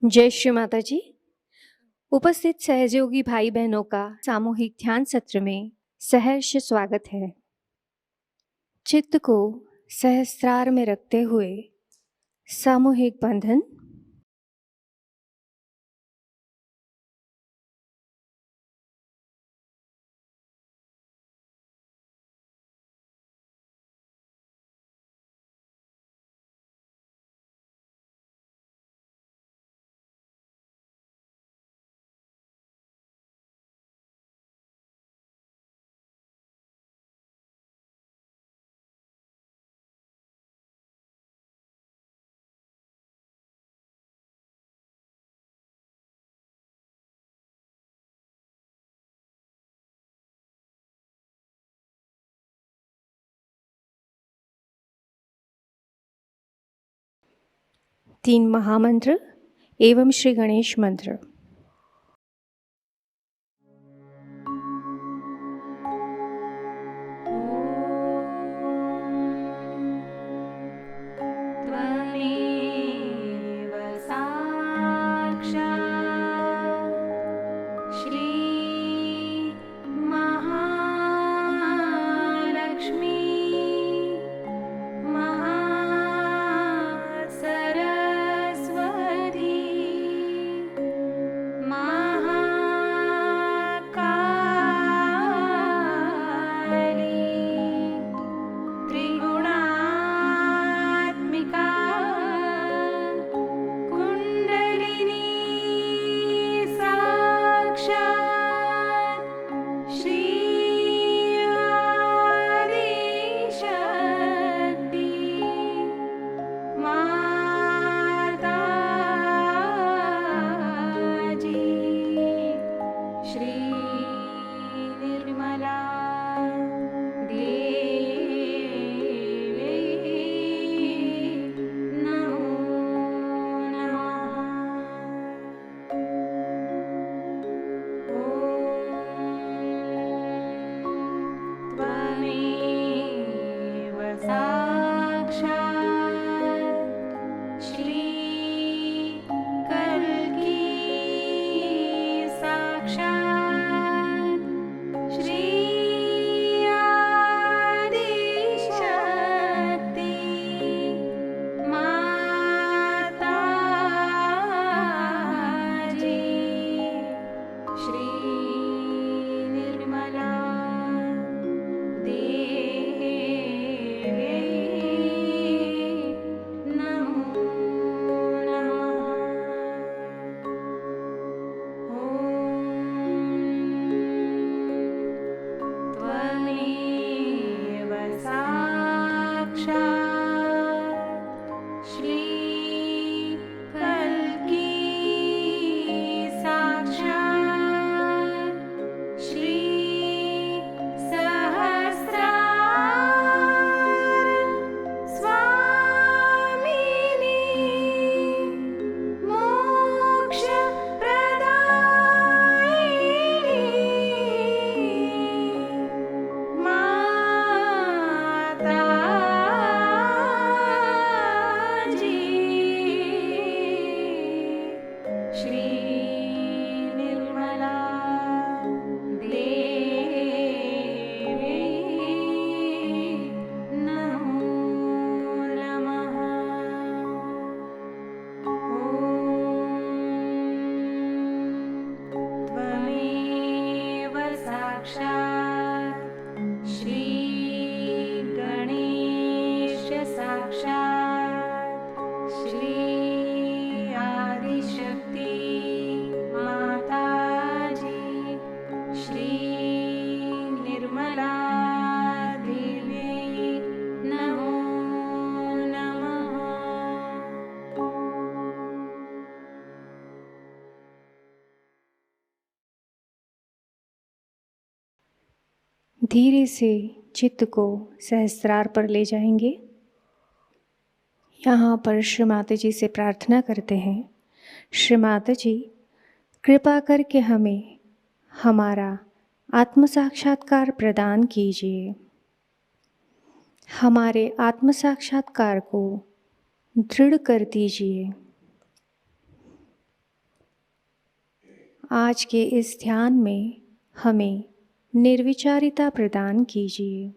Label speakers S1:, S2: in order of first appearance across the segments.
S1: जय श्री माता जी। उपस्थित सहयोगी भाई बहनों का सामूहिक ध्यान सत्र में सहर्ष स्वागत है। चित्त को सहस्त्रार में रखते हुए सामूहिक बंधन। तीन महामंत्र एवं श्री गणेश मंत्र। धीरे से चित्त को सहस्त्रार पर ले जाएंगे। यहाँ पर श्री माता जी से प्रार्थना करते हैं, श्री माता जी कृपा करके हमें हमारा आत्म साक्षात्कार प्रदान कीजिए। हमारे आत्म साक्षात्कार को दृढ़ कर दीजिए। आज के इस ध्यान में हमें निर्विचारिता प्रदान कीजिए।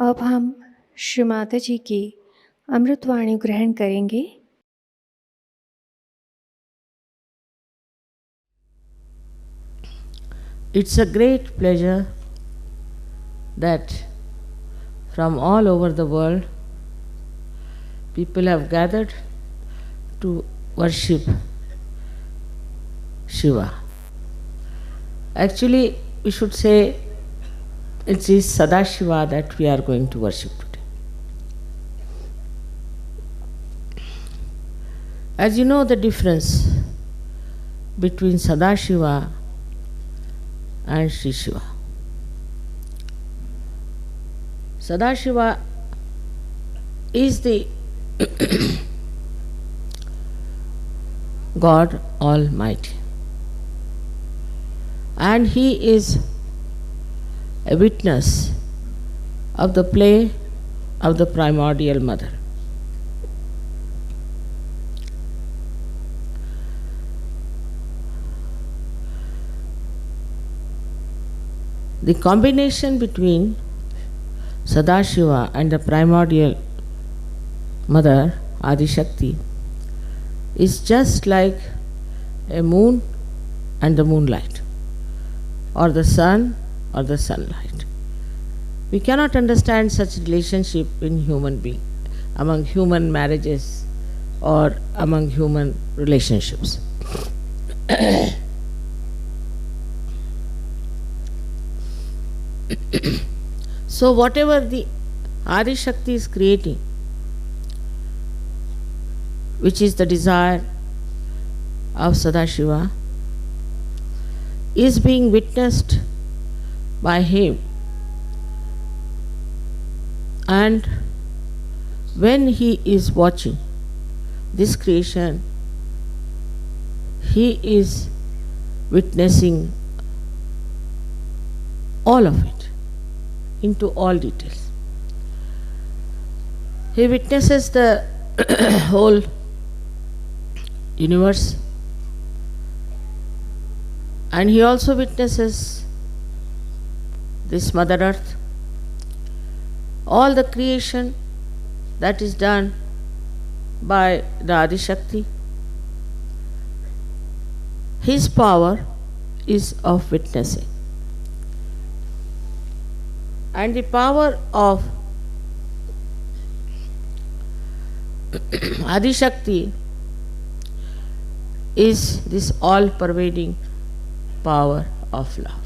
S1: अब हम श्री माता जी की अमृतवाणी ग्रहण करेंगे।
S2: It's a great pleasure that from all over the world people have gathered to worship Shiva. Actually, we should say it is Sadashiva that we are going to worship today. As you know, the difference between Sadashiva and Sri Shiva. Sadashiva is the God Almighty, and He is a witness of the play of the primordial mother. The combination between Sadashiva and the primordial mother, Adi Shakti, is just like a moon and the moonlight, or the sun or the sunlight. We cannot understand such relationship in human being, among human marriages or among human relationships. So whatever the Adi Shakti is creating, which is the desire of Sadashiva, is being witnessed by him, and when he is watching this creation, he is witnessing all of it into all details. He witnesses the whole universe, and he also witnesses this Mother Earth, all the creation that is done by the Adi Shakti, his power is of witnessing. And the power of Adi Shakti is this all-pervading power of love.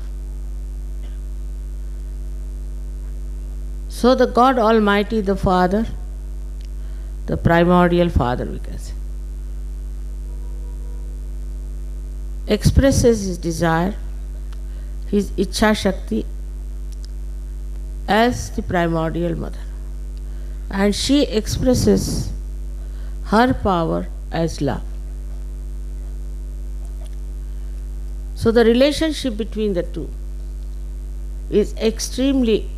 S2: So the God Almighty, the Father, the primordial Father, we can say, expresses his desire, his Ichha Shakti, as the primordial mother, and she expresses her power as love. So the relationship between the two is extremely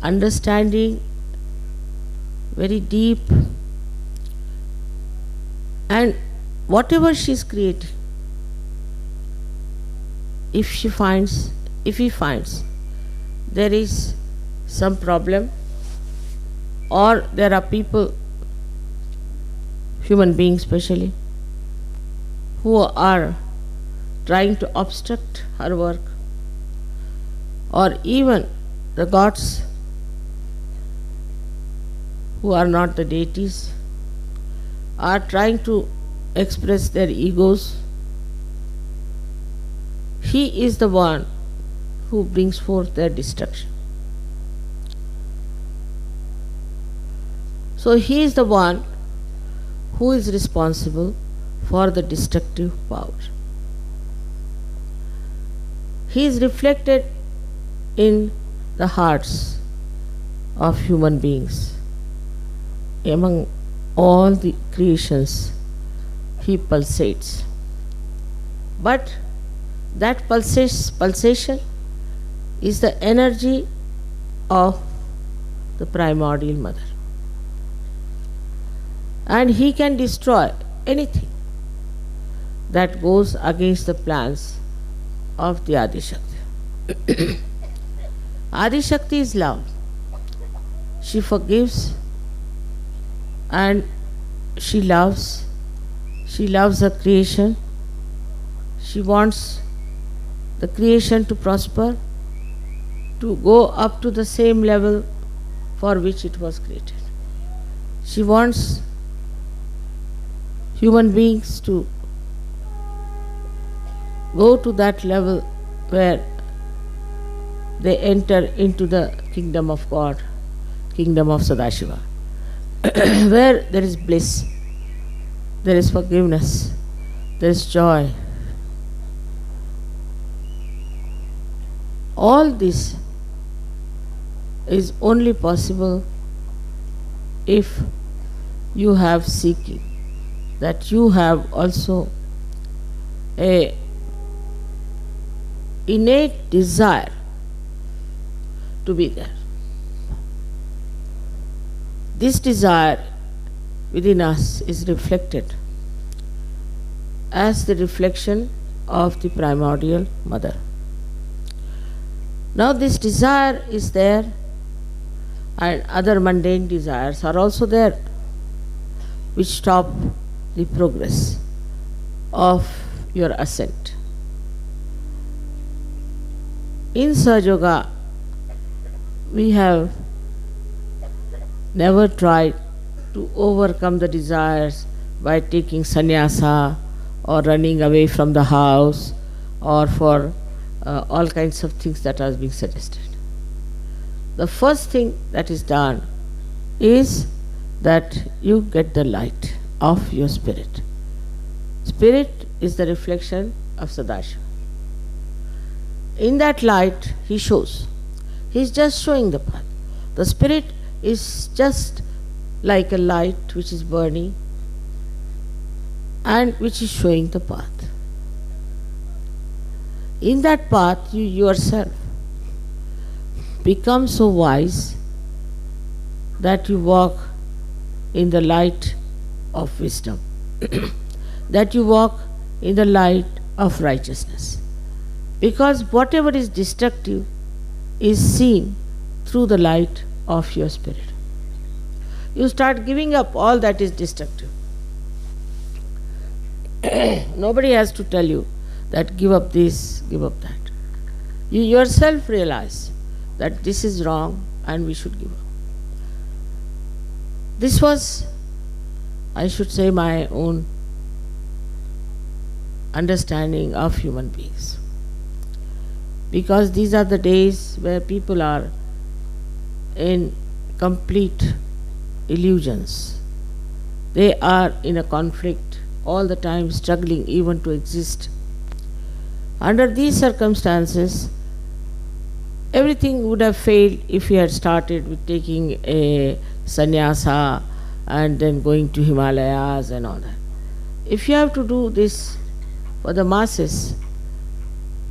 S2: understanding, very deep, and whatever she is creating, if he finds there is some problem, or there are people, human beings especially, who are trying to obstruct her work, or even the gods who are not the deities are trying to express their egos, he is the one who brings forth their destruction. So he is the one who is responsible for the destructive power. He is reflected in the hearts of human beings. Among all the creations, he pulsates. But that pulsation is the energy of the primordial mother. And he can destroy anything that goes against the plans of the Adi Shakti. Adi Shakti is love. She forgives and she loves her creation. She wants the creation to prosper, to go up to the same level for which it was created. She wants human beings to go to that level where they enter into the kingdom of God, kingdom of Sadashiva, where there is bliss, there is forgiveness, there is joy. All this is only possible if you have seeking, that you have also a innate desire to be there. This desire within us is reflected as the reflection of the primordial mother. Now this desire is there, and other mundane desires are also there, which stop the progress of your ascent. In Sahaja Yoga, we have never tried to overcome the desires by taking sannyasa or running away from the house or for all kinds of things that are being suggested. The first thing that is done is that you get the light of your spirit. Spirit is the reflection of Sadashiva. In that light, he shows. He is just showing the path. The spirit is just like a light which is burning and which is showing the path. In that path, you yourself become so wise that you walk in the light of wisdom, that you walk in the light of righteousness. Because whatever is destructive is seen through the light of your spirit. You start giving up all that is destructive. Nobody has to tell you that give up this, give up that. You yourself realize that this is wrong and we should give up. This was, I should say, my own understanding of human beings. Because these are the days where people are in complete illusions. They are in a conflict all the time, struggling even to exist. Under these circumstances, everything would have failed if he had started with taking a sannyasa and then going to Himalayas and all that. If you have to do this for the masses,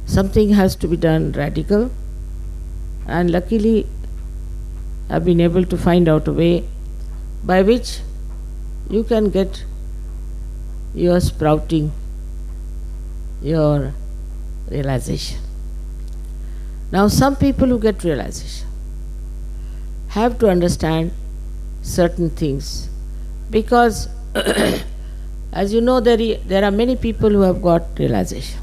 S2: something has to be done radical, and luckily I've been able to find out a way by which you can get your sprouting, your realization. Now some people who get realization have to understand certain things, because as you know, there are many people who have got realization.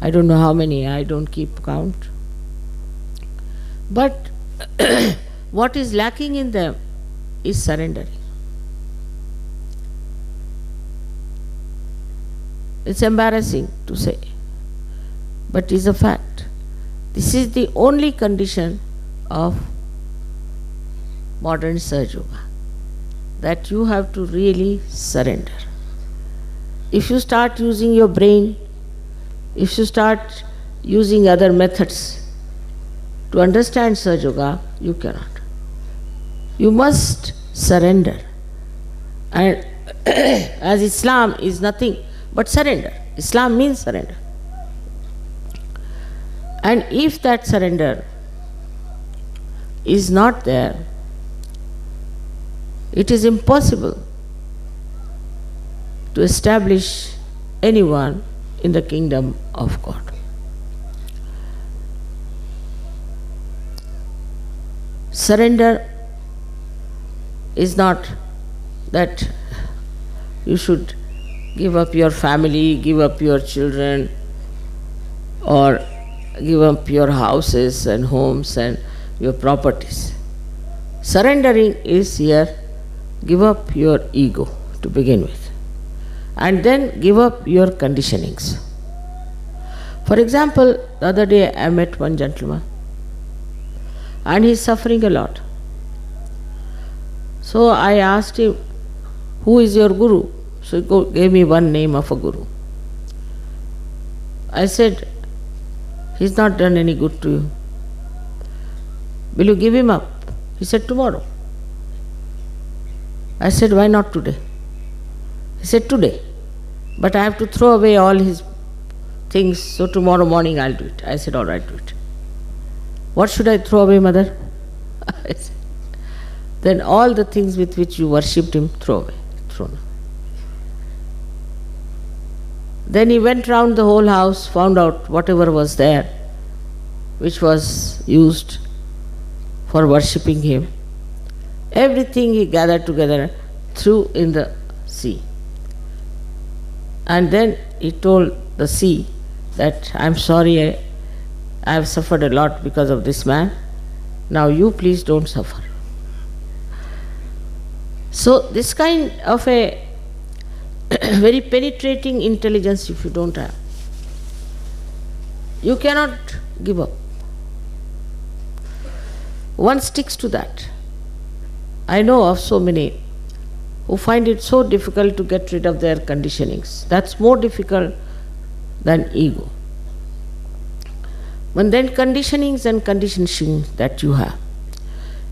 S2: I don't know how many, I don't keep count. But what is lacking in them is surrendering. It's embarrassing to say, but it is a fact. This is the only condition of modern Sahaja Yoga, that you have to really surrender. If you start using your brain, if you start using other methods to understand Sahaja Yoga, you cannot. You must surrender. And as Islam is nothing but surrender. Islam means surrender. And if that surrender is not there, it is impossible to establish anyone in the kingdom of God. Surrender is not that you should give up your family, give up your children, or give up your houses and homes and your properties. Surrendering is here, give up your ego to begin with, and then give up your conditionings. For example, the other day I met one gentleman and he is suffering a lot. So I asked him, who is your guru? So he gave me one name of a guru. I said, he's not done any good to you. Will you give him up? He said, tomorrow. I said, why not today? He said, today. But I have to throw away all his things, so tomorrow morning I'll do it. I said, all right, do it. What should I throw away, mother? I said, then all the things with which you worshipped him, throw away, thrown away. Then he went round the whole house, found out whatever was there, which was used for worshipping him. Everything he gathered together, threw in the sea. And then he told the sea that, I'm sorry, I have suffered a lot because of this man. Now you please don't suffer. So this kind of a very penetrating intelligence, if you don't have, you cannot give up. One sticks to that. I know of so many who find it so difficult to get rid of their conditionings. That's more difficult than ego. But then conditionings and conditioning that you have.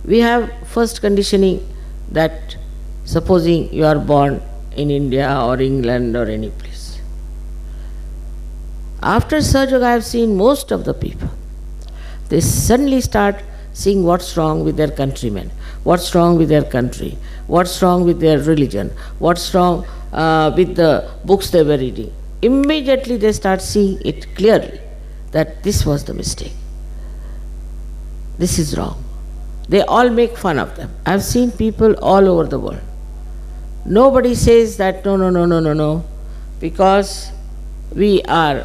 S2: We have first conditioning that supposing you are born in India or England or any place. After Sahaja Yoga, I have seen most of the people, they suddenly start seeing what's wrong with their countrymen, what's wrong with their country, what's wrong with their religion, what's wrong with the books they were reading. immediately they start seeing it clearly that this was the mistake. This is wrong. They all make fun of them. I've seen people all over the world. Nobody says that no, because we are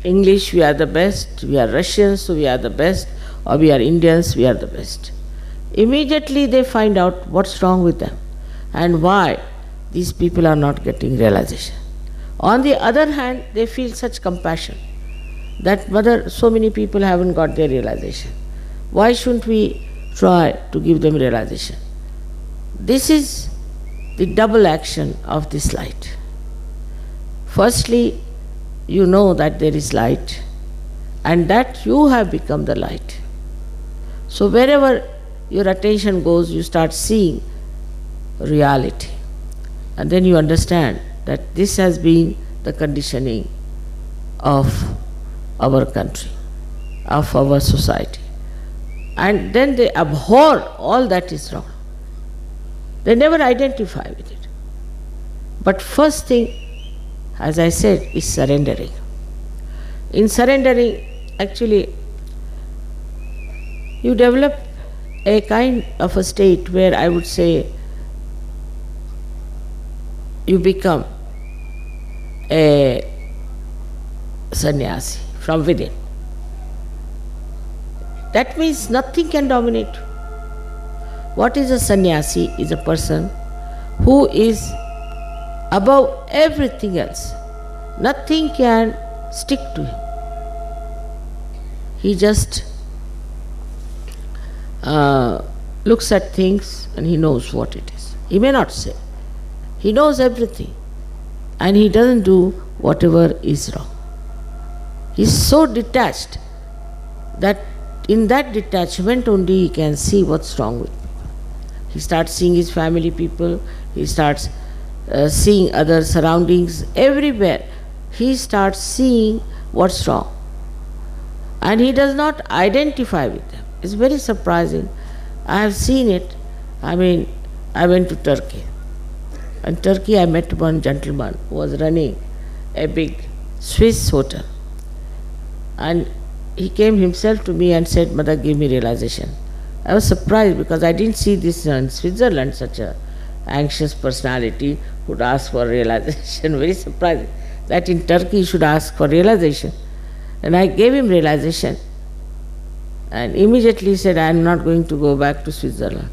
S2: English, we are the best, we are Russians, so we are the best, or we are Indians, we are the best. Immediately they find out what's wrong with them and why these people are not getting realization. On the other hand, they feel such compassion that mother, so many people haven't got their realization. Why shouldn't we try to give them realization? This is the double action of this light. Firstly, you know that there is light and that you have become the light. So wherever your attention goes, you start seeing reality. And then you understand that this has been the conditioning of our country, of our society. And then they abhor all that is wrong. They never identify with it. But first thing, as I said, is surrendering. In surrendering, actually, you develop a kind of a state where I would say you become a sannyasi from within. That means nothing can dominate you. What is a sannyasi? Is a person who is above everything else. Nothing can stick to him. He just looks at things and he knows what it is. He may not say. He knows everything and he doesn't do whatever is wrong. He is so detached that in that detachment only he can see what's wrong with people. He starts seeing his family people, he starts seeing other surroundings, everywhere. He starts seeing what's wrong. And he does not identify with them. It's very surprising. I have seen it. I went to Turkey. In Turkey I met one gentleman who was running a big Swiss hotel. And he came himself to me and said, Mother, give me realization. I was surprised because I didn't see this in Switzerland, such a anxious personality would ask for realization. Very surprising that in Turkey he should ask for realization. And I gave him realization. And immediately he said, I am not going to go back to Switzerland.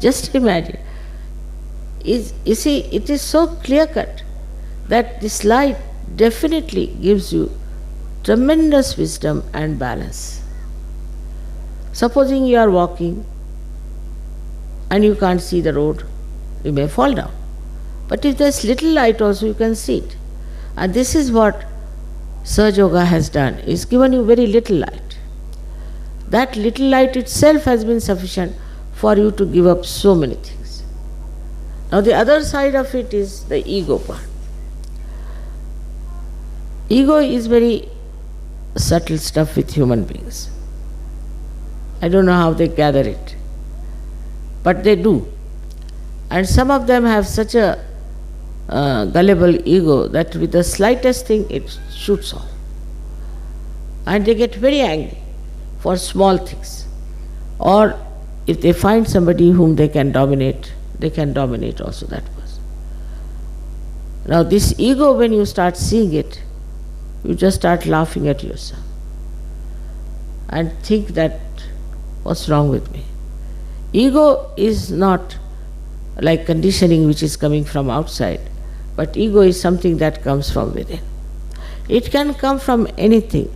S2: Just imagine. You see, it is so clear-cut that this light definitely gives you tremendous wisdom and balance. Supposing you are walking and you can't see the road, you may fall down. But if there's little light also, you can see it. And this is what Sahaja Yoga has done. It's given you very little light. That little light itself has been sufficient for you to give up so many things. Now the other side of it is the ego part. Ego is very subtle stuff with human beings. I don't know how they gather it, but they do. And some of them have such a gullible ego that with the slightest thing it shoots off. And they get very angry for small things. Or if they find somebody whom they can dominate also that person. Now this ego, when you start seeing it, you just start laughing at yourself and think that, what's wrong with me? Ego is not like conditioning which is coming from outside, but ego is something that comes from within. It can come from anything.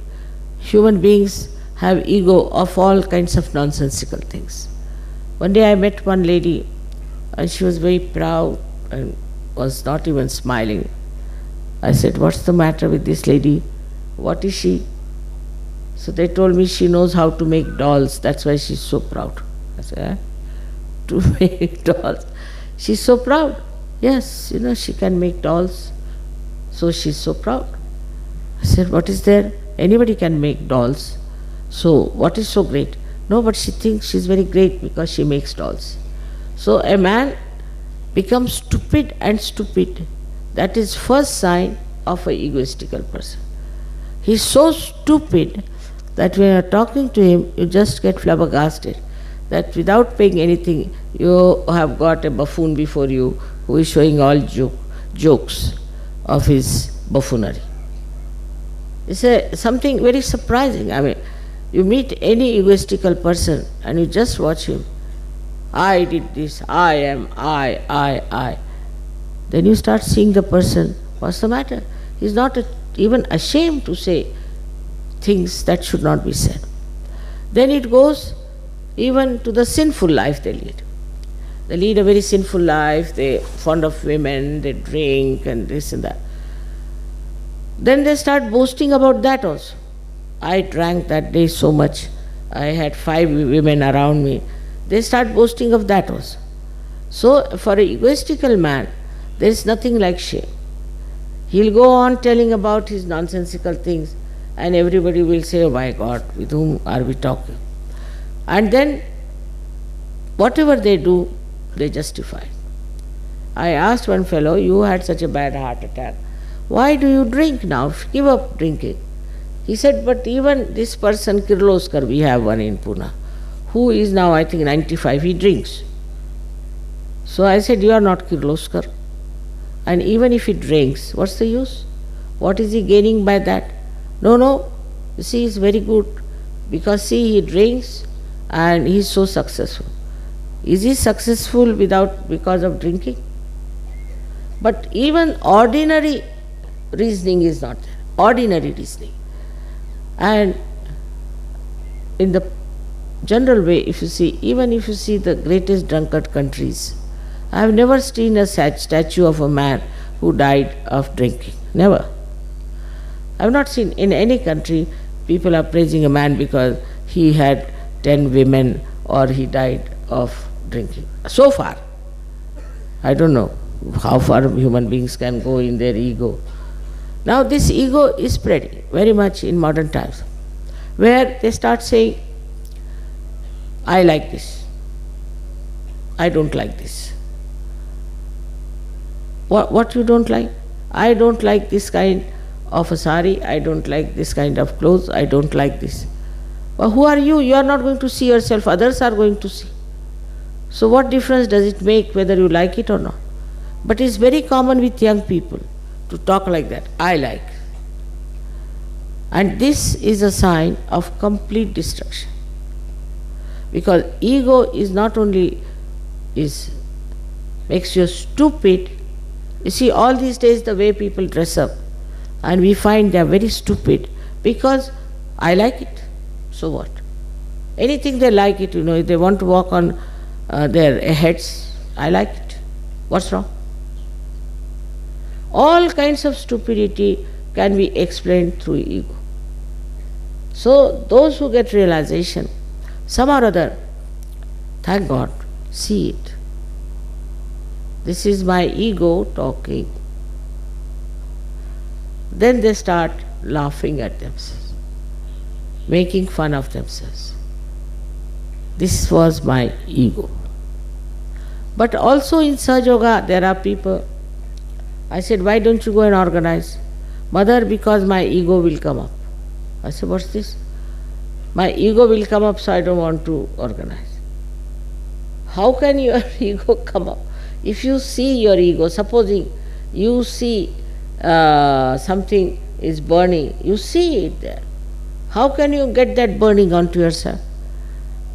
S2: Human beings have ego of all kinds of nonsensical things. One day I met one lady and she was very proud and was not even smiling. I said, what's the matter with this lady? What is she? So they told me she knows how to make dolls, that's why she's so proud. I said, eh? To make dolls? She's so proud. Yes, she can make dolls, so she's so proud. I said, what is there? Anybody can make dolls. So what is so great? No, but she thinks she's very great because she makes dolls. So a man becomes stupid and stupid, that is first sign of an egoistical person. He's so stupid that when you're talking to him, you just get flabbergasted, that without paying anything, you have got a buffoon before you who is showing all jokes of his buffoonery. It's something very surprising. I mean, you meet any egoistical person and you just watch him. I did this, I am, I. Then you start seeing the person, what's the matter? He's not even ashamed to say things that should not be said. Then it goes even to the sinful life they lead. They lead a very sinful life, they're fond of women, they drink and this and that. Then they start boasting about that also. I drank that day so much, I had 5 women around me. They start boasting of that also. So for an egoistical man, there is nothing like shame. He'll go on telling about his nonsensical things and everybody will say, oh my God, with whom are we talking? And then whatever they do, they justify. I asked one fellow, you had such a bad heart attack, why do you drink now? Give up drinking. He said, but even this person, Kirloskar, we have one in Pune, who is now I think 95, he drinks. So I said, you are not Kirloskar. And even if he drinks, what's the use? What is he gaining by that? No, you see, he's very good. Because see, he drinks and he's so successful. Is he successful because of drinking? But even ordinary reasoning is not there. Ordinary reasoning. And in the general way, if you see, even if you see the greatest drunkard countries, I have never seen a statue of a man who died of drinking. Never. I have not seen in any country people are praising a man because he had 10 women or he died of drinking. So far. I don't know how far human beings can go in their ego. Now this ego is spreading very much in modern times, where they start saying, I like this, I don't like this. What you don't like? I don't like this kind of a sari, I don't like this kind of clothes, I don't like this. Well, who are you? You are not going to see yourself, others are going to see. So what difference does it make whether you like it or not? But it's very common with young people to talk like that, I like. And this is a sign of complete destruction. Because ego is not only makes you stupid. You see, all these days the way people dress up, and we find they are very stupid because I like it. So what? Anything they like it, if they want to walk on their heads, I like it. What's wrong? All kinds of stupidity can be explained through ego. So those who get realization, some or other, thank God, see it. This is my ego talking. Then they start laughing at themselves, making fun of themselves. This was my ego. But also in Sahaja Yoga there are people, I said, why don't you go and organize? Mother, because my ego will come up. I said, what's this? My ego will come up, so I don't want to organize. How can your ego come up? If you see your ego, supposing you see something is burning, you see it there. How can you get that burning onto yourself?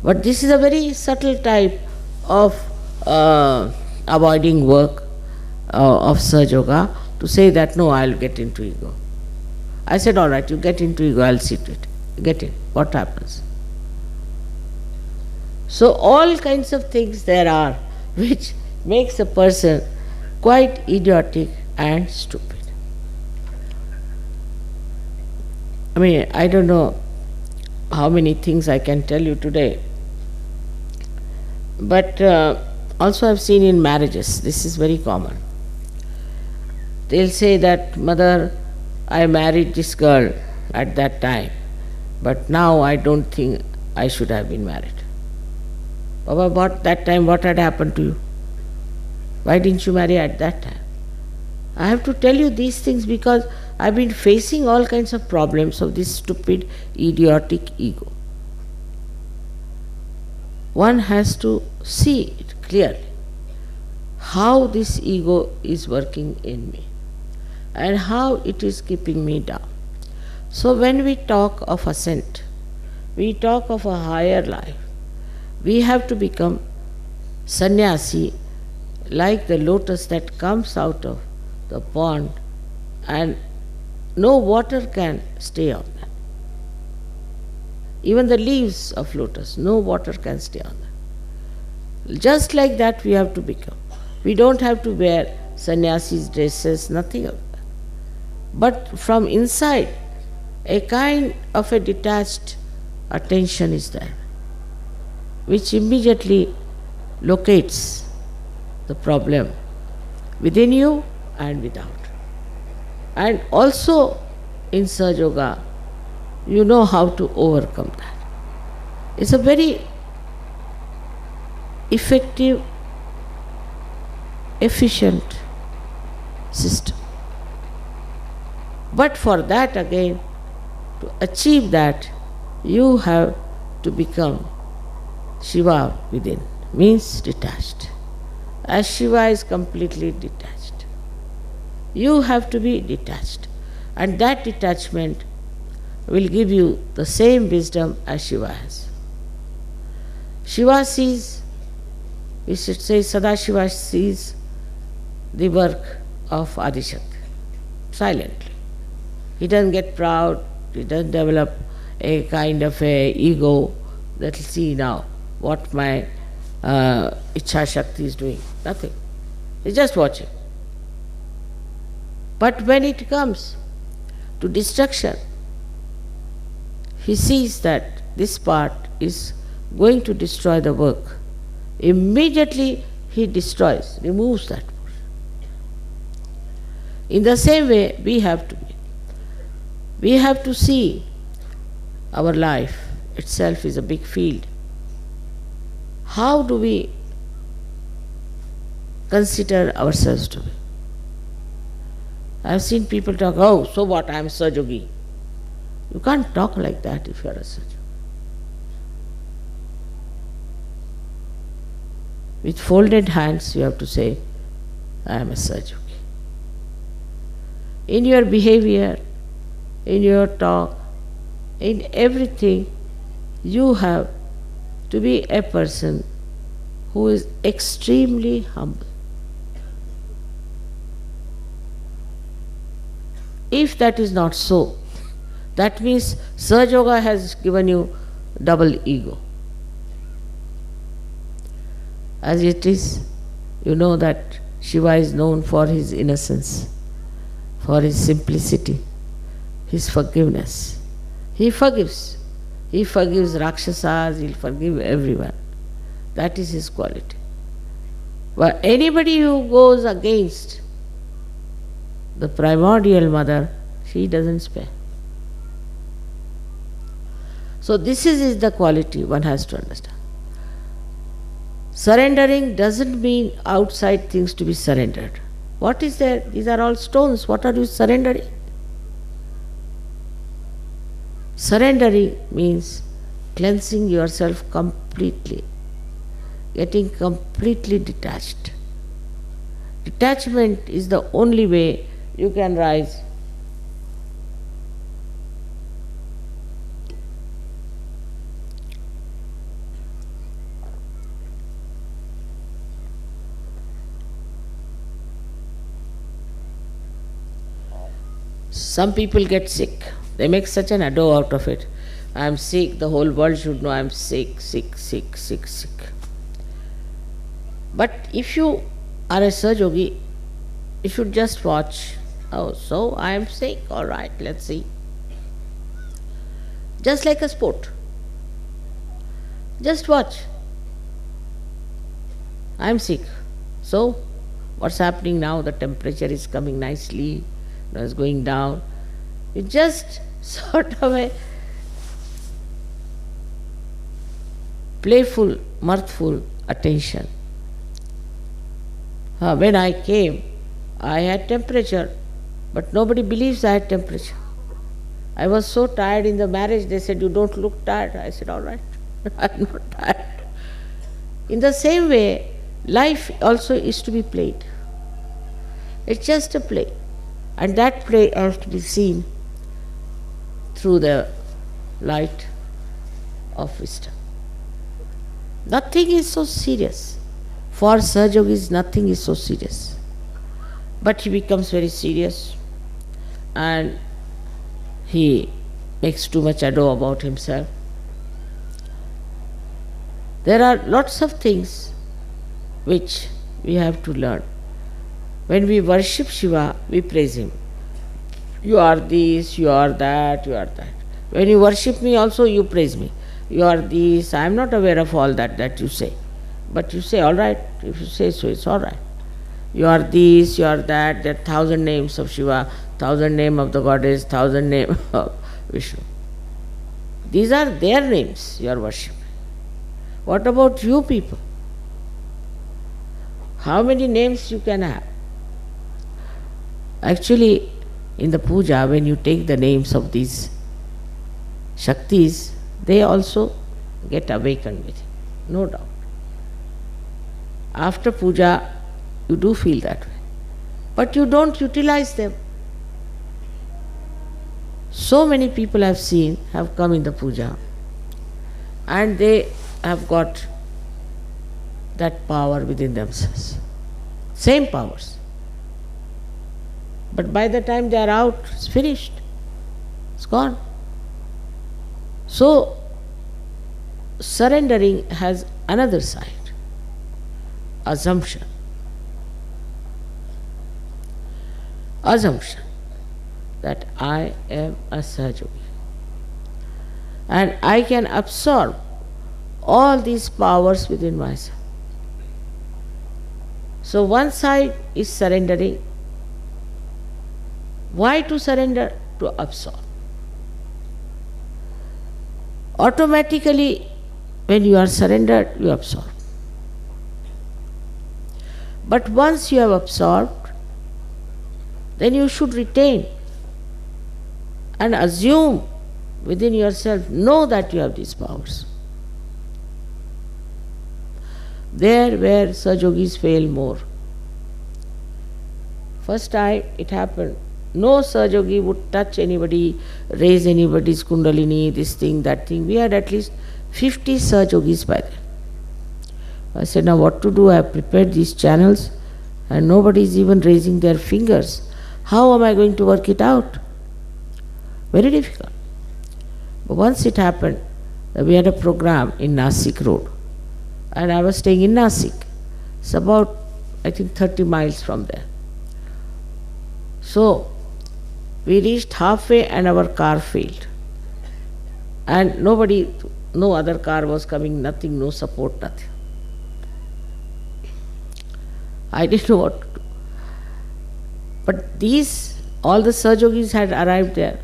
S2: But this is a very subtle type of avoiding work of Sahaja Yoga, to say that, no, I'll get into ego. I said, all right, you get into ego, I'll see to it. Get in. What happens? So all kinds of things there are which makes a person quite idiotic and stupid. I mean, I don't know how many things I can tell you today, but also I've seen in marriages, this is very common. They'll say that, Mother, I married this girl at that time, but now I don't think I should have been married. Baba, that time what had happened to you? Why didn't you marry at that time? I have to tell you these things because I've been facing all kinds of problems of this stupid, idiotic ego. One has to see it clearly, how this ego is working in me and how it is keeping me down. So when we talk of ascent, we talk of a higher life, we have to become sannyasi, like the lotus that comes out of the pond and no water can stay on that. Even the leaves of lotus, no water can stay on that. Just like that we have to become. We don't have to wear sannyasi's dresses, nothing of that. But from inside, a kind of a detached attention is there, which immediately locates the problem within you and without. And also in Sahaja Yoga, you know how to overcome that. It's a very effective, efficient system. But for that again, to achieve that, you have to become Shiva within, means detached. As Shiva is completely detached, you have to be detached. And that detachment will give you the same wisdom as Shiva has. Shiva sees, we should say Sadashiva sees the work of Adishakti silently. He doesn't get proud, he doesn't develop a kind of a ego that will see now what my Ichha Shakti is doing. Nothing. He's just watching. But when it comes to destruction, he sees that this part is going to destroy the work. Immediately he destroys, removes that portion. In the same way, we have to be. We have to see our life itself is a big field. How do we consider ourselves to be? I have seen people talk, oh, so what, I am Sahaja Yogi. You can't talk like that if you are a Sahaja Yogi. With folded hands, you have to say, I am a Sahaja Yogi. In your behavior, in your talk, in everything, you have to be a person who is extremely humble. If that is not so, that means Sahaja Yoga has given you double ego. As it is, you know that Shiva is known for his innocence, for his simplicity, his forgiveness. He forgives. He forgives Rakshasas, he'll forgive everyone. That is his quality. But anybody who goes against the primordial mother, she doesn't spare. So this is the quality one has to understand. Surrendering doesn't mean outside things to be surrendered. What is there? These are all stones. What are you surrendering? Surrendering means cleansing yourself completely, getting completely detached. Detachment is the only way you can rise. Some people get sick. They make such an ado out of it. I am sick, the whole world should know I am sick, sick, sick, sick, sick. But if you are a Sahaja Yogi, you should just watch. Oh, so I am sick, all right, let's see. Just like a sport. Just watch. I am sick. So, what's happening now? The temperature is coming nicely, it's going down. You just sort of a playful, mirthful attention. When I came, I had temperature, but nobody believes I had temperature. I was so tired in the marriage, they said, "You don't look tired." I said, "All right, I'm not tired." In the same way, life also is to be played. It's just a play. And that play has to be seen through the light of wisdom. Nothing is so serious. For Sahajogis, nothing is so serious. But he becomes very serious and he makes too much ado about himself. There are lots of things which we have to learn. When we worship Shiva, we praise him. You are this, you are that, you are that. When you worship me also, you praise me. You are this, I am not aware of all that you say. But you say, all right, if you say so, it's all right. You are this, you are that, there are 1,000 names of Shiva, 1,000 names of the goddess, 1,000 names of Vishnu. These are their names you are worshipping. What about you people? How many names you can have? Actually, in the puja, when you take the names of these Shaktis, they also get awakened with it, no doubt. After puja, you do feel that way. But you don't utilize them. So many people I've seen have come in the puja and they have got that power within themselves. Same powers. But by the time they are out, it's finished. It's gone. So, surrendering has another side. Assumption. Assumption that I am a Sahajogi and I can absorb all these powers within myself. So one side is surrendering. Why to surrender? To absorb. Automatically, when you are surrendered, you absorb. But once you have absorbed, then you should retain and assume within yourself, know that you have these powers. There where Sahajogis fail more. First time it happened, no Sahajogi would touch anybody, raise anybody's kundalini, this thing, that thing. We had at least 50 Sahajogis by then. I said, now what to do? I have prepared these channels and nobody is even raising their fingers. How am I going to work it out? Very difficult. But once it happened, we had a program in Nasik Road and I was staying in Nasik. It's about, I think, 30 miles from there. So, we reached halfway and our car failed. And nobody, no other car was coming, nothing, no support, nothing. I didn't know what to do. But these, all the Sahajogis had arrived there.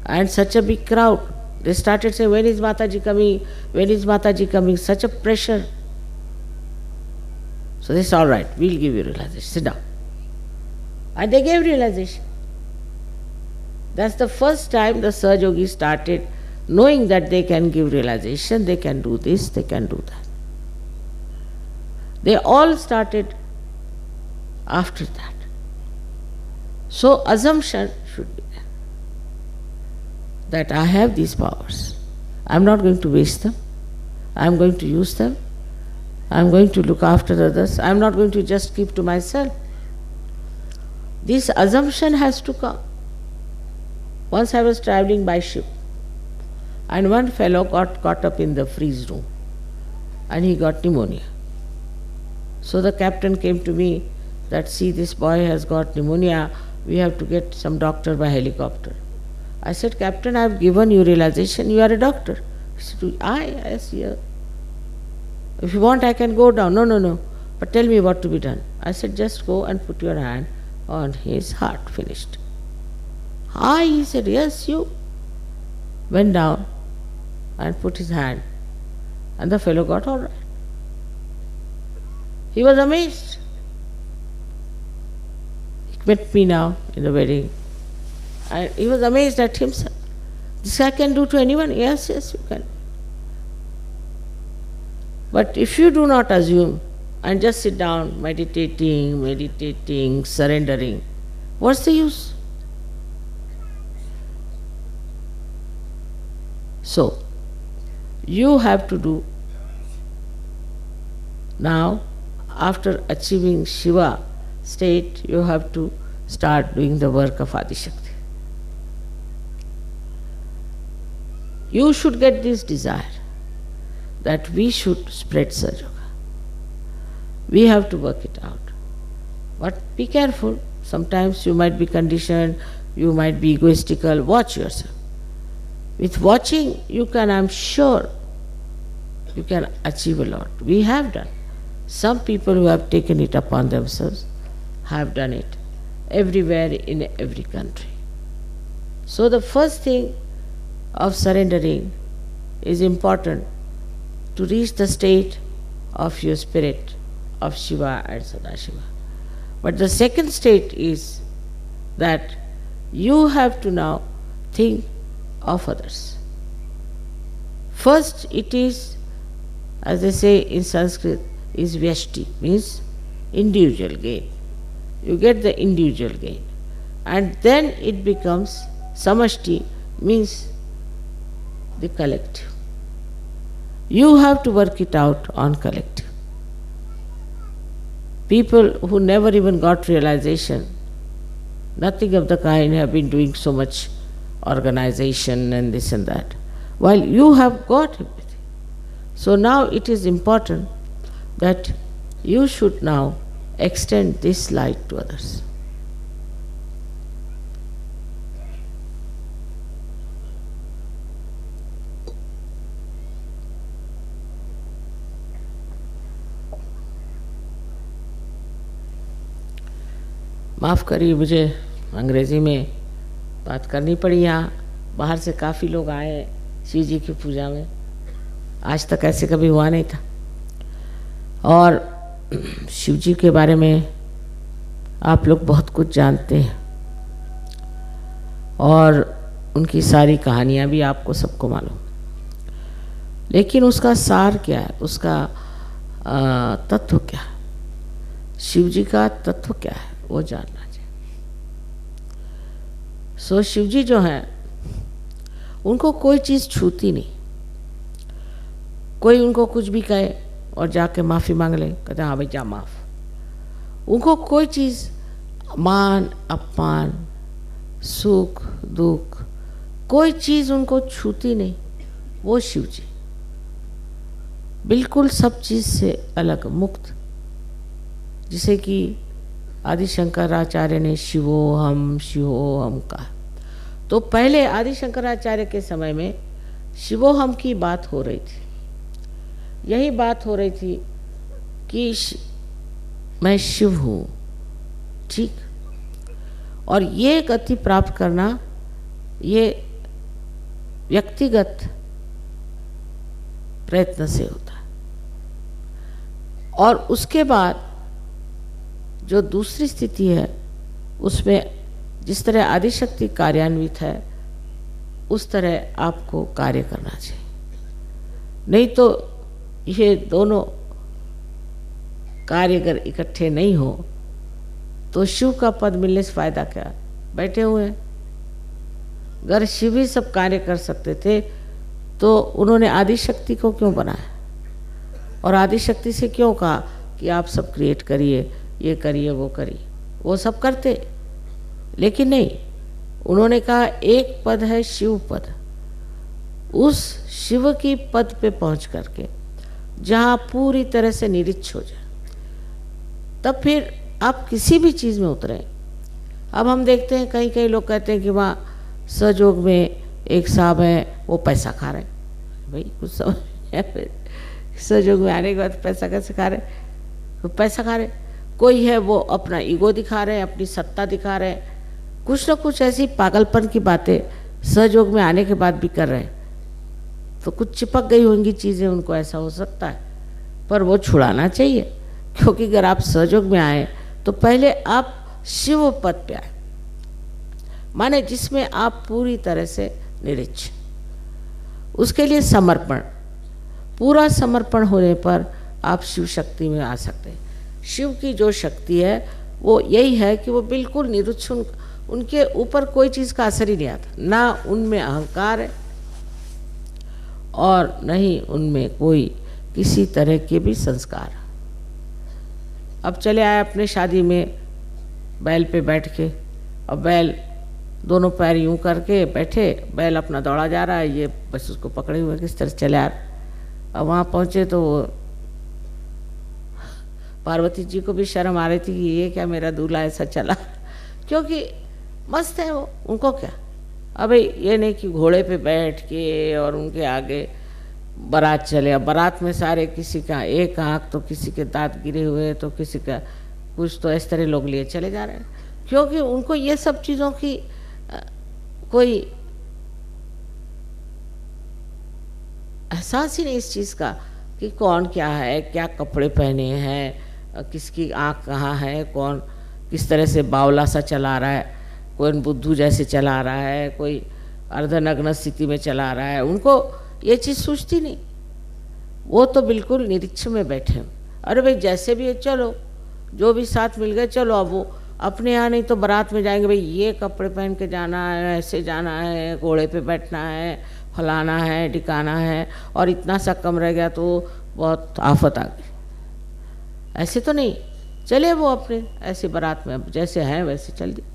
S2: And such a big crowd. They started saying, when is Mataji coming? When is Mataji coming? Such a pressure. So they said, all right, we'll give you realization. Sit down. And they gave realization. That's the first time the Sahajogis started knowing that they can give realization, they can do this, they can do that. They all started after that. So assumption should be there that I have these powers. I am not going to waste them. I am going to use them. I am going to look after others. I am not going to just keep to myself. This assumption has to come. Once I was traveling by ship and one fellow got caught up in the freeze room and he got pneumonia. So the captain came to me that, see, this boy has got pneumonia, we have to get some doctor by helicopter. I said, Captain, I have given you realization, you are a doctor. He said, yes, yeah. If you want, I can go down. No. But tell me what to be done. I said, just go and put your hand on his heart. Finished. He said, yes, you. Went down and put his hand. And the fellow got all right. He was amazed. met me now in the wedding. And he was amazed at himself. This I can do to anyone? Yes, yes, you can. But if you do not assume and just sit down meditating, surrendering, what's the use? So, you have to do now, after achieving Shiva state, you have to start doing the work of Adi Shakti. You should get this desire that we should spread Sahaja Yoga. We have to work it out. But be careful. Sometimes you might be conditioned, you might be egoistical. Watch yourself. With watching, you can, I'm sure, you can achieve a lot. We have done. Some people who have taken it upon themselves have done it everywhere in every country. So the first thing of surrendering is important, to reach the state of your spirit of Shiva and Sadashiva. But the second state is that you have to now think of others. First it is, as they say in Sanskrit, is vyashti, means individual gain. You get the individual gain. And then it becomes samashti, means the collective. You have to work it out on collective. People who never even got realization, nothing of the kind, have been doing so much organization and this and that, while you have got everything. So now it is important that you should now extend this light to others. माफ़ करिए, मुझे अंग्रेज़ी में बात करनी पड़ी। यहाँ बाहर से काफ़ी लोग आए हैं शिव जी की पूजा में, आज तक ऐसे कभी हुआ नहीं था। और शिव जी के बारे में आप लोग बहुत कुछ जानते हैं और उनकी सारी कहानियाँ भी आपको सबको मालूम, लेकिन उसका सार क्या है, उसका तत्व क्या है, शिव जी का तत्व क्या है, वो जानना चाहिए। सो शिव जी जो हैं, उनको कोई चीज़ छूती नहीं। कोई उनको कुछ भी कहे और जाके माफ़ी मांग ले, कहते हाँ भाई जा माफ़। उनको कोई चीज़, मान अपमान, सुख दुख, कोई चीज़ उनको छूती नहीं। वो शिव जी बिल्कुल सब चीज़ से अलग, मुक्त, जिसे कि आदि शंकराचार्य ने शिवोहम शिवोहम कहा। तो पहले आदि शंकराचार्य के समय में शिवोहम की बात हो रही थी। यही बात हो रही थी कि मैं शिव हूँ, ठीक। और ये गति प्राप्त करना, ये व्यक्तिगत प्रयत्न से होता है। और उसके बाद जो दूसरी स्थिति है, उसमें जिस तरह आदिशक्ति कार्यान्वित है, उस तरह आपको कार्य करना चाहिए। नहीं तो ये दोनों कार्य अगर इकट्ठे नहीं हो तो शिव का पद मिलने से फायदा क्या, बैठे हुए हैं। अगर शिव ही सब कार्य कर सकते थे तो उन्होंने आदिशक्ति को क्यों बनाया और आदिशक्ति से क्यों कहा कि आप सब क्रिएट करिए, ये करिए, वो करिए। वो सब करते, लेकिन नहीं, उन्होंने कहा एक पद है शिव पद। उस शिव की पद पे पहुंच करके जहाँ पूरी तरह से निरिच्छ हो जाए, तब फिर आप किसी भी चीज़ में उतरें। अब हम देखते हैं कहीं कहीं लोग कहते हैं कि वहाँ सहयोग में एक साहब हैं, वो पैसा खा रहे हैं। भाई कुछ समझ, सहयोग में आने के बाद पैसा कैसे खा रहे, तो पैसा खा रहे। कोई है वो अपना ईगो दिखा रहे हैं, अपनी सत्ता दिखा रहे हैं, कुछ न कुछ ऐसी पागलपन की बातें सहयोग में आने के बाद भी कर रहे हैं। तो कुछ चिपक गई होंगी चीज़ें, उनको ऐसा हो सकता है, पर वो छुड़ाना चाहिए। क्योंकि अगर आप सहयोग में आए तो पहले आप शिव पद पे आए, माने जिसमें आप पूरी तरह से निरिच्छ, उसके लिए समर्पण, पूरा समर्पण होने पर आप शिव शक्ति में आ सकते हैं। शिव की जो शक्ति है वो यही है कि वो बिल्कुल निरुच्छ, उनके ऊपर कोई चीज़ का असर ही नहीं आता, ना उनमें अहंकार है और न ही उनमें कोई किसी तरह के भी संस्कार। अब चले आए अपने शादी में बैल पे बैठ के, अब बैल दोनों पैर यूं करके बैठे, बैल अपना दौड़ा जा रहा है, ये बस उसको पकड़े हुए किस तरह चले आ रहे। अब वहाँ पहुँचे तो वो पार्वती जी को भी शर्म आ रही थी कि ये क्या मेरा दूल्हा ऐसा चला, क्योंकि मस्त है वो, उनको क्या। अबे ये नहीं कि घोड़े पे बैठ के और उनके आगे बारात चले, अब बारात में सारे किसी का एक आँख तो किसी के दांत गिरे हुए तो किसी का कुछ, तो इस तरह लोग लिए चले जा रहे हैं, क्योंकि उनको ये सब चीज़ों की कोई एहसास ही नहीं इस चीज़ का कि कौन क्या है, क्या कपड़े पहने हैं, किसकी आँख कहाँ है, कौन किस तरह से बावला सा चला रहा है, कोई बुद्धू जैसे चला रहा है, कोई अर्धनग्न स्थिति में चला रहा है, उनको ये चीज़ सूझती नहीं। वो तो बिल्कुल निरीक्ष में बैठे, अरे भाई जैसे भी है चलो, जो भी साथ मिल गए चलो। अब वो अपने यहाँ नहीं तो बारात में जाएंगे, भाई ये कपड़े पहन के जाना है, ऐसे जाना है, घोड़े पे बैठना है, फलाना है, ढिकाना है, और इतना सा कम रह गया तो बहुत आफत आ गई। ऐसे तो नहीं चले वो अपने ऐसे बारात में, अब जैसे हैं वैसे चल दिए,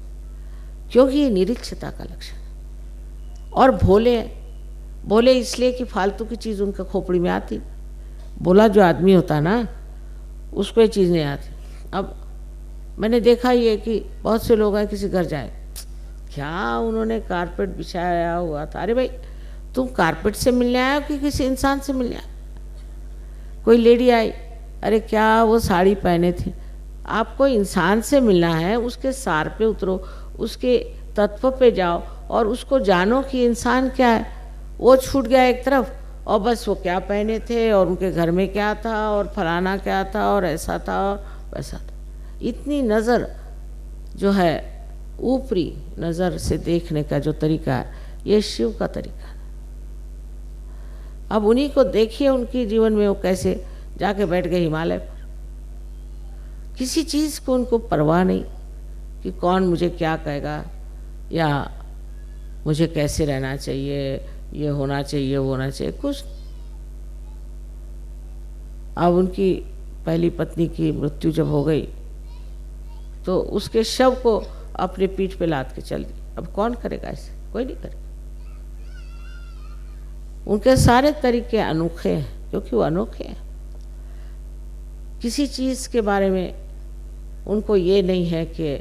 S2: क्योंकि ये निरीक्षता का लक्षण। और भोले भोले इसलिए कि फालतू की चीज़ उनका खोपड़ी में आती, भोला जो आदमी होता ना उसको ये चीज़ नहीं आती। अब मैंने देखा ये कि बहुत से लोग हैं, किसी घर जाए, क्या उन्होंने कारपेट बिछाया हुआ था, अरे भाई तुम कारपेट से मिलने आए हो कि किसी इंसान से मिलने आए। कोई लेडी आई, अरे क्या वो साड़ी पहने थे, आपको इंसान से मिलना है, उसके सार पे उतरो, उसके तत्व पे जाओ और उसको जानो कि इंसान क्या है। वो छूट गया एक तरफ, और बस वो क्या पहने थे और उनके घर में क्या था और फलाना क्या था और ऐसा था और वैसा था। इतनी नज़र जो है ऊपरी नज़र से देखने का जो तरीका है, ये शिव का तरीका है। अब उन्हीं को देखिए, उनके जीवन में वो कैसे जाके बैठ गए हिमालय पर, किसी चीज़ को उनको परवाह नहीं कि कौन मुझे क्या कहेगा या मुझे कैसे रहना चाहिए, ये होना चाहिए, वो होना चाहिए, कुछ। अब उनकी पहली पत्नी की मृत्यु जब हो गई तो उसके शव को अपने पीठ पे लाद के चल दी। अब कौन करेगा ऐसे, कोई नहीं करेगा। उनके सारे तरीके अनोखे हैं, क्योंकि वो अनोखे हैं। किसी चीज़ के बारे में उनको ये नहीं है कि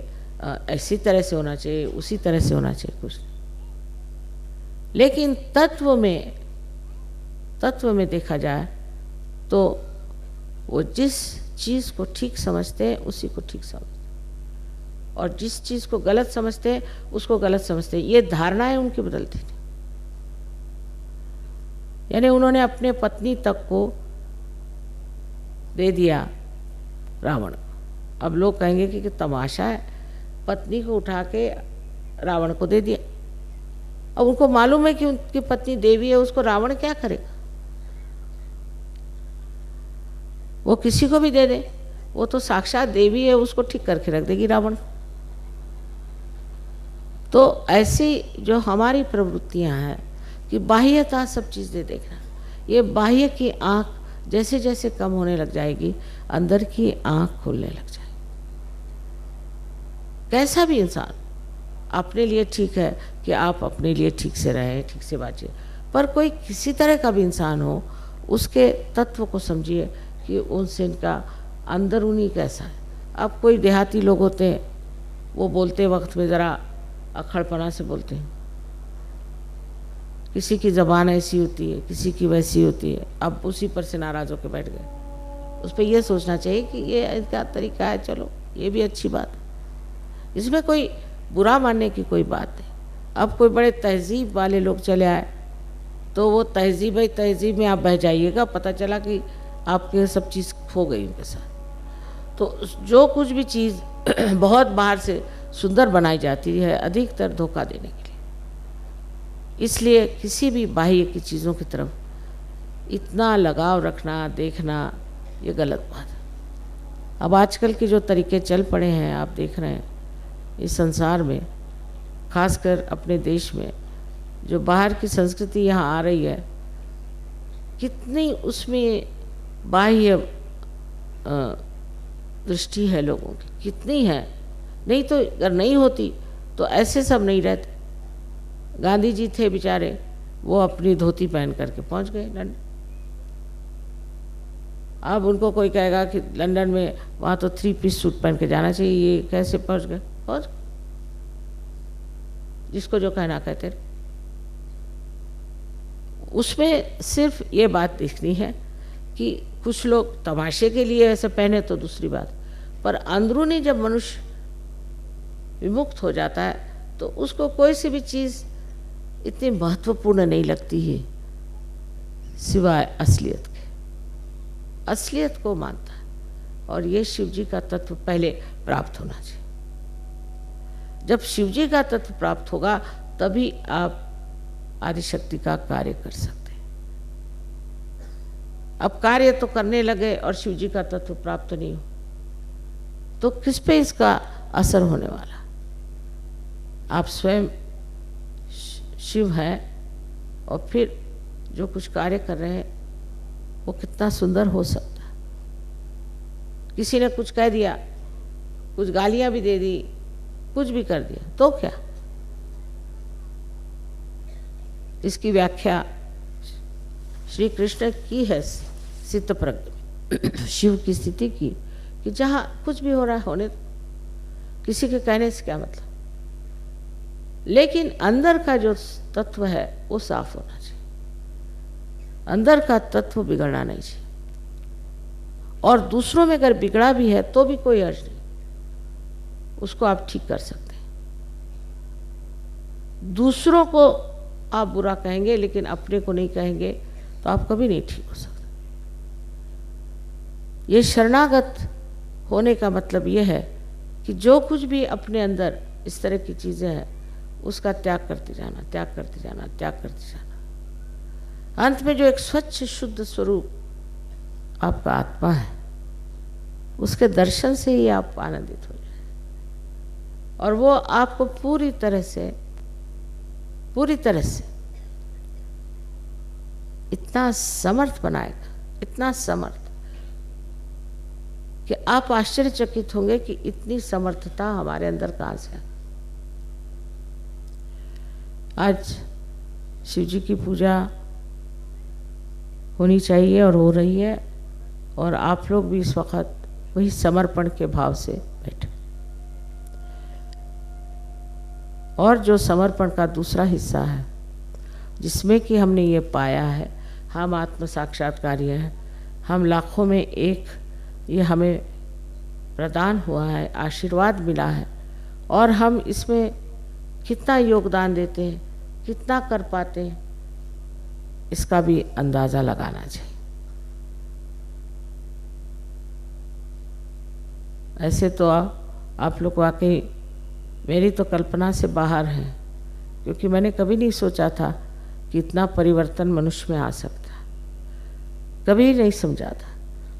S2: ऐसी तरह से होना चाहिए, उसी तरह से होना चाहिए, कुछ नहीं। लेकिन तत्व में देखा जाए तो वो जिस चीज़ को ठीक समझते हैं उसी को ठीक समझते हैं, और जिस चीज़ को गलत समझते हैं उसको गलत समझते हैं। ये धारणाएं उनकी बदलती थी। यानी उन्होंने अपने पत्नी तक को दे दिया रावण। अब लोग कहेंगे कि तमाशा है, पत्नी को उठा के रावण को दे दिया। अब उनको मालूम है कि उनकी पत्नी देवी है, उसको रावण क्या करेगा, वो किसी को भी दे दे, वो तो साक्षात देवी है, उसको ठीक करके रख देगी रावण। तो ऐसी जो हमारी प्रवृत्तियां हैं कि बाह्यता सब चीज़ें देखना, ये बाह्य की आँख जैसे जैसे कम होने लग जाएगी, अंदर की आँख खुलने लग जाएगी। कैसा भी इंसान अपने लिए ठीक है कि आप अपने लिए ठीक से रहें, ठीक से बाँचिए, पर कोई किसी तरह का भी इंसान हो, उसके तत्व को समझिए कि उनसे इनका अंदरूनी कैसा है। अब कोई देहाती लोग होते हैं, वो बोलते वक्त में ज़रा अखड़पना से बोलते हैं, किसी की ज़बान ऐसी होती है, किसी की वैसी होती है। अब उसी पर से नाराज़ होकर बैठ गए। उस पर यह सोचना चाहिए कि ये इसका तरीका है, चलो ये भी अच्छी बात है, इसमें कोई बुरा मानने की कोई बात नहीं। अब कोई बड़े तहजीब वाले लोग चले आए तो वो तहजीब में आप बह जाइएगा, पता चला कि आपके सब चीज़ खो गई उनके साथ। तो जो कुछ भी चीज़ बहुत बाहर से सुंदर बनाई जाती है, अधिकतर धोखा देने के लिए। इसलिए किसी भी बाह्य की चीज़ों की तरफ इतना लगाव रखना, देखना, ये गलत बात है। अब आजकल के जो तरीके चल पड़े हैं, आप देख रहे हैं इस संसार में, खासकर अपने देश में, जो बाहर की संस्कृति यहाँ आ रही है, कितनी उसमें बाह्य दृष्टि है लोगों की, कितनी है। नहीं तो अगर नहीं होती तो ऐसे सब नहीं रहते। गांधी जी थे बेचारे, वो अपनी धोती पहन करके पहुंच गए लंदन। अब उनको कोई कहेगा कि लंदन में वहाँ तो 3 पीस सूट पहन के जाना चाहिए, ये कैसे पहुंच गए? पहुंच, जिसको जो कहना कहते रहे। उसमें सिर्फ ये बात दिखनी है कि कुछ लोग तमाशे के लिए ऐसे पहने तो दूसरी बात, पर अंदरूनी जब मनुष्य विमुक्त हो जाता है तो उसको कोई सी भी चीज़ इतनी महत्वपूर्ण नहीं लगती है सिवाय असलियत के। असलियत को मानता है, और ये शिव जी का तत्व पहले प्राप्त होना चाहिए। जब शिव जी का तत्व प्राप्त होगा तभी आप आदिशक्ति का कार्य कर सकते हैं। अब कार्य तो करने लगे और शिव जी का तत्व प्राप्त नहीं हो तो किस पे इसका असर होने वाला? आप स्वयं शिव हैं और फिर जो कुछ कार्य कर रहे हैं वो कितना सुंदर हो सकता है। किसी ने कुछ कह दिया, कुछ गालियां भी दे दी, कुछ भी कर दिया तो क्या? इसकी व्याख्या श्री कृष्ण की है सिद्ध प्रज्ञ शिव की स्थिति की, कि जहाँ कुछ भी हो रहा है होने दो, किसी के कहने से क्या मतलब। लेकिन अंदर का जो तत्व है वो साफ होना चाहिए, अंदर का तत्व बिगड़ना नहीं चाहिए। और दूसरों में अगर बिगड़ा भी है तो भी कोई अर्ज नहीं, उसको आप ठीक कर सकते हैं। दूसरों को आप बुरा कहेंगे लेकिन अपने को नहीं कहेंगे तो आप कभी नहीं ठीक हो सकते। ये शरणागत होने का मतलब ये है कि जो कुछ भी अपने अंदर इस तरह की चीज़ें हैं उसका त्याग करते जाना, त्याग करते जाना, त्याग करते जाना। अंत में जो एक स्वच्छ शुद्ध स्वरूप आपका आत्मा है, उसके दर्शन से ही आप आनंदित हो जाए, और वो आपको पूरी तरह से इतना समर्थ बनाएगा, इतना समर्थ कि आप आश्चर्यचकित होंगे कि इतनी समर्थता हमारे अंदर कहाँ से है। आज शिव जी की पूजा होनी चाहिए और हो रही है, और आप लोग भी इस वक्त वही समर्पण के भाव से बैठे। और जो समर्पण का दूसरा हिस्सा है जिसमें कि हमने ये पाया है, हम आत्म साक्षात्कारी हैं, हम लाखों में एक, ये हमें प्रदान हुआ है, आशीर्वाद मिला है, और हम इसमें कितना योगदान देते हैं, कितना कर पाते हैं, इसका भी अंदाज़ा लगाना चाहिए। ऐसे तो आप लोग वाकई मेरी तो कल्पना से बाहर हैं, क्योंकि मैंने कभी नहीं सोचा था कि इतना परिवर्तन मनुष्य में आ सकता है, कभी नहीं समझा था।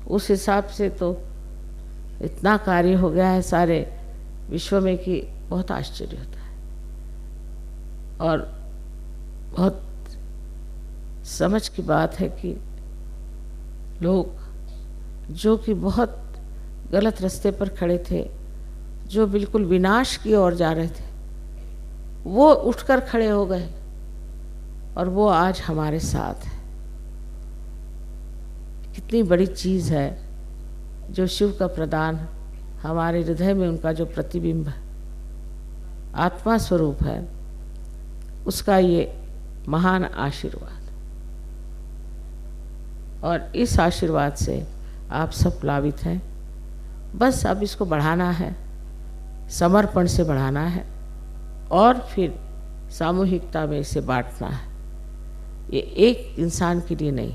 S2: उस हिसाब से तो इतना कार्य हो गया है सारे विश्व में कि बहुत आश्चर्य होता है, और बहुत समझ की बात है कि लोग जो कि बहुत गलत रास्ते पर खड़े थे, जो बिल्कुल विनाश की ओर जा रहे थे, वो उठकर खड़े हो गए और वो आज हमारे साथ है। कितनी बड़ी चीज़ है जो शिव का प्रदान, हमारे हृदय में उनका जो प्रतिबिंब आत्मा स्वरूप है, उसका ये महान आशीर्वाद। और इस आशीर्वाद से आप सब प्लावित हैं। बस अब इसको बढ़ाना है, समर्पण से बढ़ाना है, और फिर सामूहिकता में इसे बांटना है। ये एक इंसान के लिए नहीं,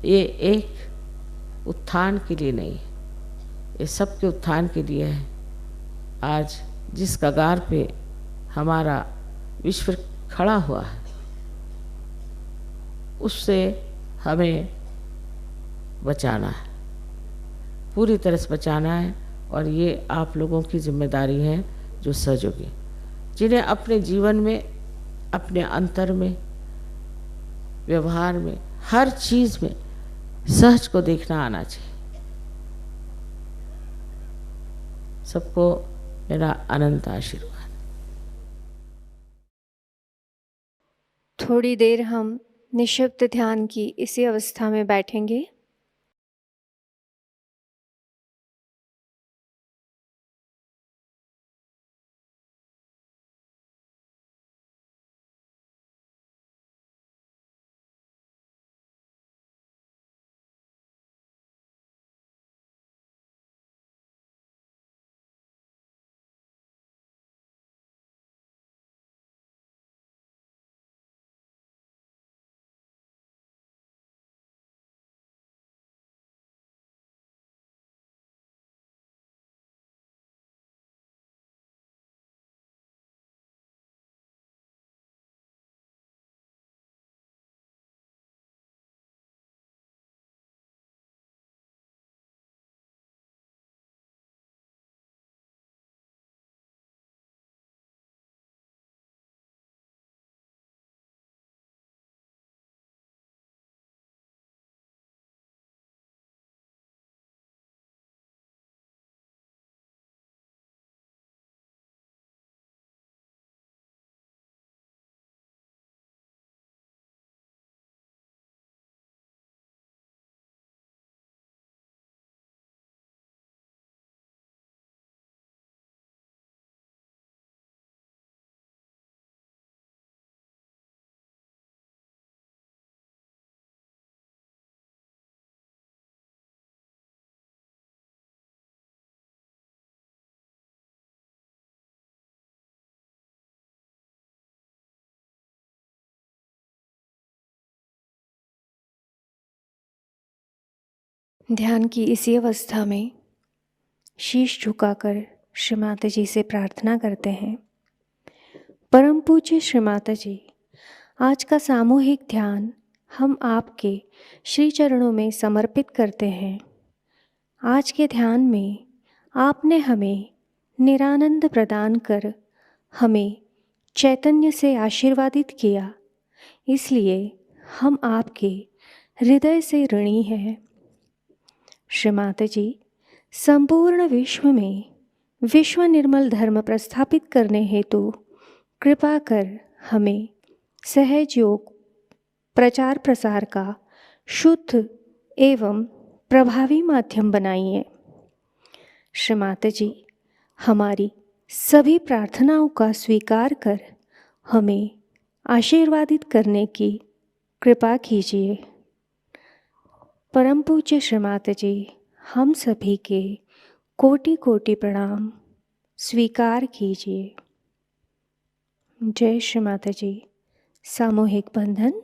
S2: ये एक उत्थान के लिए नहीं, ये सब के उत्थान के लिए है। आज जिस कगार पे हमारा विश्व खड़ा हुआ है, उससे हमें बचाना है, पूरी तरह से बचाना है। और ये आप लोगों की जिम्मेदारी है जो सहयोगी, जिन्हें अपने जीवन में, अपने अंतर में, व्यवहार में, हर चीज़ में सहज को देखना आना चाहिए। सबको मेरा अनंत आशीर्वाद।
S1: थोड़ी देर हम निःशब्द ध्यान की इसी अवस्था में बैठेंगे। ध्यान की इसी अवस्था में शीश झुकाकर श्री माता जी से प्रार्थना करते हैं। परम पूज्य श्री माता जी, आज का सामूहिक ध्यान हम आपके श्री चरणों में समर्पित करते हैं। आज के ध्यान में आपने हमें निरानंद प्रदान कर हमें चैतन्य से आशीर्वादित किया, इसलिए हम आपके हृदय से ऋणी हैं। श्री माता जी, संपूर्ण विश्व में विश्व निर्मल धर्म प्रस्थापित करने हेतु कृपा कर हमें सहज योग प्रचार प्रसार का शुद्ध एवं प्रभावी माध्यम बनाइए। श्री माता जी, हमारी सभी प्रार्थनाओं का स्वीकार कर हमें आशीर्वादित करने की कृपा कीजिए। परम पूज्य श्री माता जी, हम सभी के कोटि कोटि प्रणाम स्वीकार कीजिए। जय श्री माता जी। सामूहिक बंधन।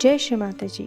S1: जय श्री माता जी।